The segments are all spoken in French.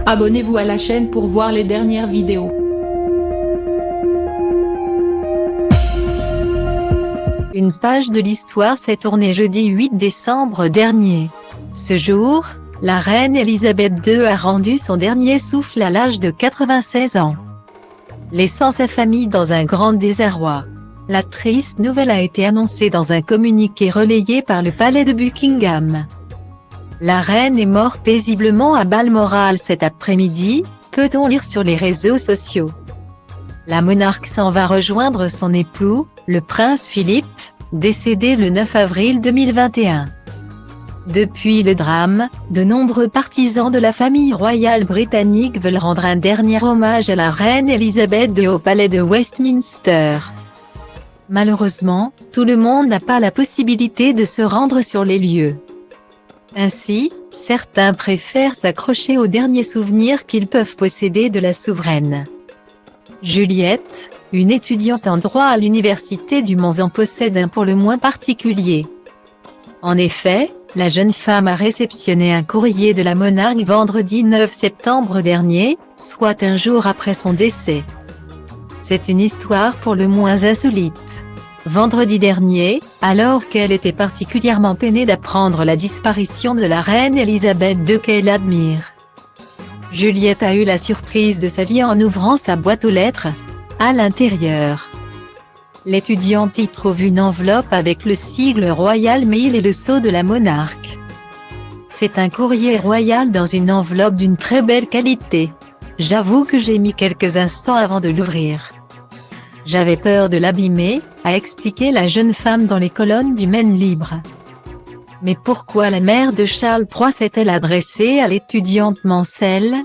Abonnez-vous à la chaîne pour voir les dernières vidéos. Une page de l'histoire s'est tournée jeudi 8 décembre dernier. Ce jour, la reine Elisabeth II a rendu son dernier souffle à l'âge de 96 ans, laissant sa famille dans un grand désarroi. La triste nouvelle a été annoncée dans un communiqué relayé par le palais de Buckingham. La reine est morte paisiblement à Balmoral cet après-midi, peut-on lire sur les réseaux sociaux. La monarque s'en va rejoindre son époux, le prince Philippe, décédé le 9 avril 2021. Depuis le drame, de nombreux partisans de la famille royale britannique veulent rendre un dernier hommage à la reine Elisabeth II au palais de Westminster. Malheureusement, tout le monde n'a pas la possibilité de se rendre sur les lieux. Ainsi, certains préfèrent s'accrocher aux derniers souvenirs qu'ils peuvent posséder de la souveraine. Juliette, une étudiante en droit à l'université du Mans, en possède un pour le moins particulier. En effet, la jeune femme a réceptionné un courrier de la monarque vendredi 9 septembre dernier, soit un jour après son décès. C'est une histoire pour le moins insolite. Vendredi dernier, alors qu'elle était particulièrement peinée d'apprendre la disparition de la reine Elisabeth II qu'elle admire, Juliette a eu la surprise de sa vie en ouvrant sa boîte aux lettres. À l'intérieur, l'étudiante y trouve une enveloppe avec le sigle Royal Mail et le sceau de la monarque. C'est un courrier royal dans une enveloppe d'une très belle qualité. J'avoue que j'ai mis quelques instants avant de l'ouvrir. J'avais peur de l'abîmer, a expliqué la jeune femme dans les colonnes du Maine Libre. Mais pourquoi la mère de Charles III s'est-elle adressée à l'étudiante Mansell?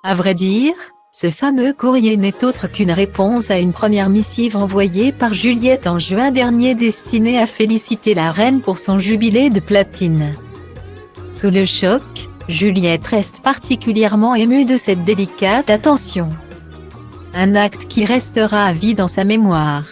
À vrai dire, ce fameux courrier n'est autre qu'une réponse à une première missive envoyée par Juliette en juin dernier destinée à féliciter la reine pour son jubilé de platine. Sous le choc, Juliette reste particulièrement émue de cette délicate attention. Un acte qui restera à vie dans sa mémoire.